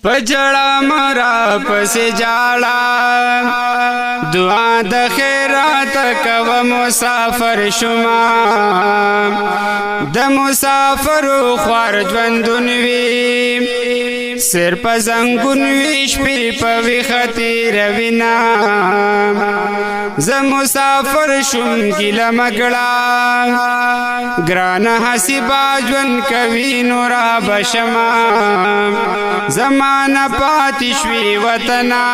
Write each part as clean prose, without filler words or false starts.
پجڑا مرا پس جاڑا دعا د خیرات کو مسافر شما د مسافر خوار ژوندون وی سر په زنګون وی شپې په وختي روینا ز مسافر شوم ګیله مګړه ګران حسیبا ژوند کوي نورا بشما زمانہ پاتی شوی وطنا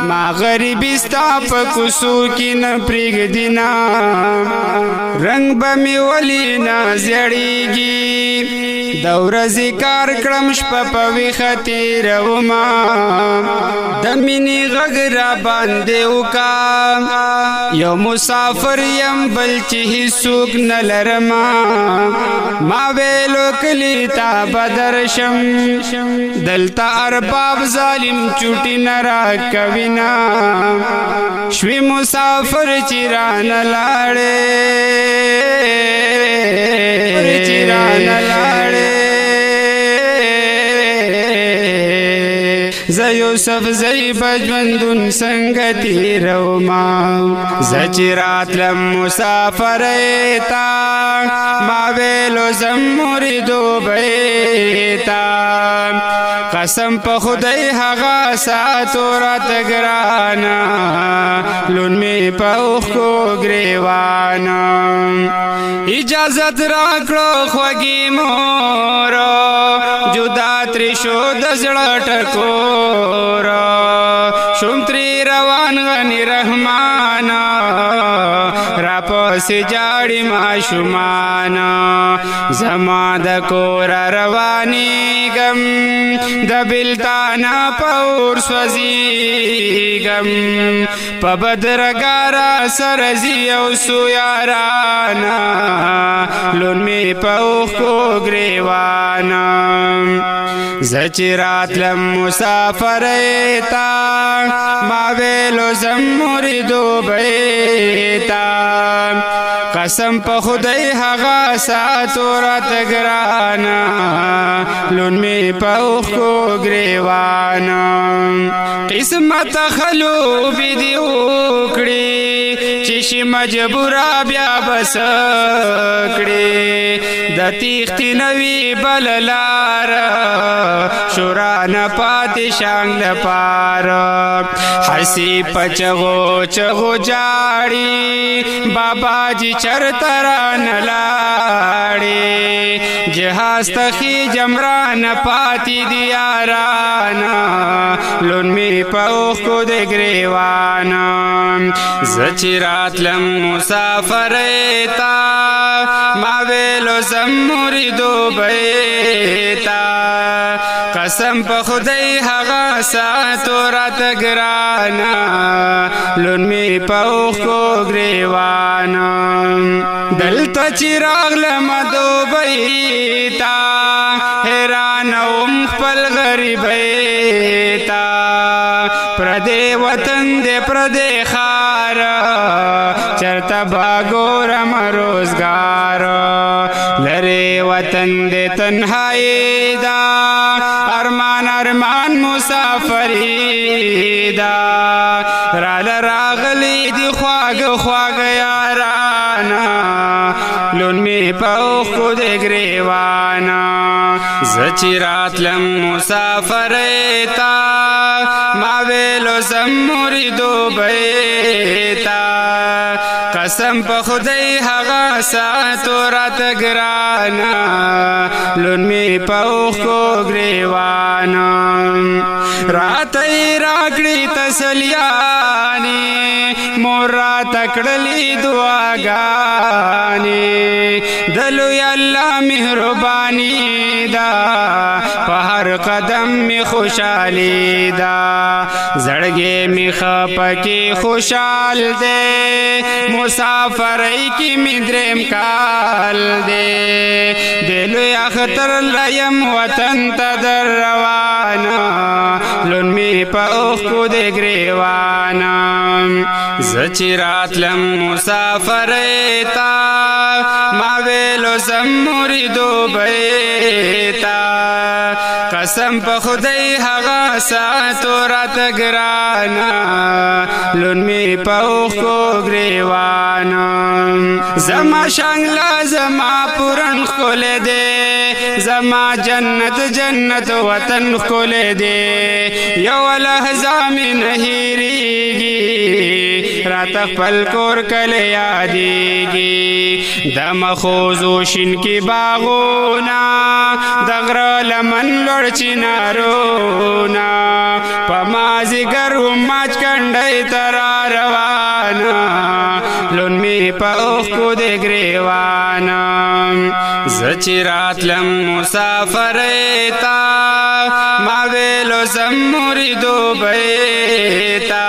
ما غریبی ستا پا کسو کی نپریگ دینا رنگ بمی ولی نا زیڑیگی دورزی کار کڑمش پا پوی خطی روما دمینی غگ را باندے اوکا یو مسافر یم بلچی حسوک نلرما ما ویلو کلی تا بدرشم دلتا ارباب ظالم چوٹی نرا کوینا شوی مسافر چیران لاڑے ز یوسف زی بجوندون سنگتی روما ز چرات لم مسافر ایتا ما ویلو زم مریدو بیتا قسم په خدای هغه ساتو رات ګرانا لون می په خو ګریوانا اجازت راکړو خوږی مور جدا تر شو د زړه ټکور شوم تری روان غنی رحمان را پس جاړی ما شومان زما د کور رواني غم د بلتانا پور سوزیگم پا بدرگارا سرزی او سویارانا لون می پا اوخ کو گریوانا زچرات لم مسافر ایتا ما ویلو زم مریدو بیتا قسم په خدای هغه ساتو رات ګرانا لون می په خو ګریوانا قسمت خلو بيدي وکړي چې شي مجبور بیا بس کړي د تیخت نوی بللار شورا نه پات شانګ لپار حسی پچغو چغو جاړي بابا جی چرتران لاړي جهاز تخی جمران پاتی دیارانا لون می پاوخ کو د گریوانا زچرات لم مسافر ایتا ما ویلو زم مریدو بیتا قسم په خدای هغه ساتو رات ګرانا لون می پاوخ کو گریوانا دلتا چراغ لمدو بیتا حیران ام خپل غریبیتا پردے وطن دے پردے خار چرتا باگورم روزگار لرے وطن دے تنہائی دا ارمان ارمان مسافری دا رال راغلی دی خواگ خواگ یارانا لون می پاوخ کو دے گریوانا زچرات لم مسافر ایتا ما ویلو زم مریدو بیتا قسم په خدای هغه ساتو رات ګرانا لون می پاوخ کو گریوانا رات راکړی تسلیانی مور رات کړلی دعاګانی دلو یا الله مهربانی دا په هر قدم می خوشحالی دا زړګې می خپکی خوشحال دے مسافرای کی می درم کال دے دلو یا خطر لیم وطن تا در روانا لون می پا اوخ کو دے گریوانا زچرات لم مسافر ایتا ما ویلو زم مریدو بیتا قسم په خدای هغه ساتو راته ګرانا لون می په اوښکو ګریوانا زما شانګلا زما پورن ښکلی دی زما جنت جنت وطن ښکلی دی یوه لحظه مې نه هېرېږي راته خپل کور کله یادېږي د مخوزو شینکي باغونه د غره لمن لوړ چنارونه په مازدیګر ماچ کنډۍ ته را روانه لون می په اوښکو د ګریوانه زه چې راتلم مسافرۍ ته ما ویلو زم مریدو بیې ته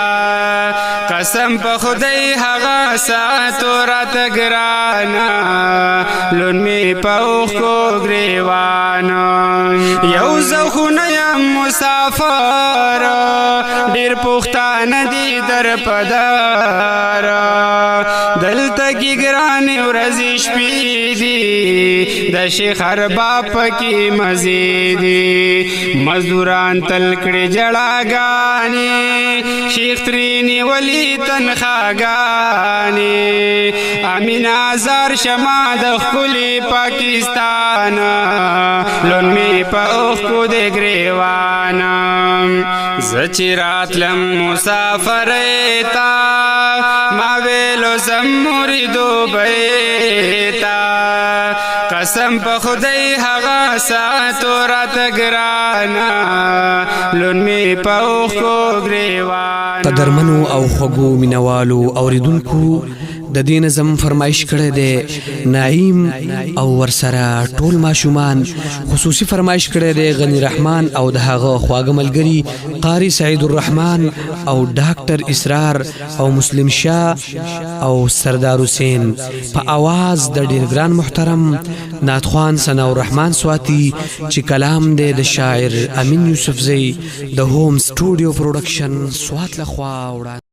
قسم په خدای هغه ساتو راته ګرانه لون می په اوښکو ګریوانه یو زه خو نه یم مسافر ډېر پښتانه دي در په دار دلته کې ګرانې ورځې شپې دي د شیخ ارباب پکې مزې دي مزدوران تل کړې جړاګانې شیخ ترې نیولې تنخواګانې امین آزار شمه د ښکلي پاکستان لون می په اوښکو د ګریوانه زه چې راتلم مسافرۍ ته ما ویلو زم مریدو بیې ته قسم په خدای هغه ساتو راته ګرانه لون می په اوښکو ګریوانه قدرمنو او خوږو مینوالو اوریدونکو د دې نظم فرمایش کړی دی نعیم او ورسره ټول ماشومان خصوصي فرمایش کړی دی غنی رحمان او د هغه خواږه ملګري قاری سعید الرحمن او ډاکټر اسرار او مسلم شاه او سردار حسین په आवाज د ډیر ګران محترم نعتخوان ثناء الرحمن سواتی چې کلام دی د شاعر امین یوسفزئی د هوم سټوډیو پروډکشن سوات لخوا وړاندې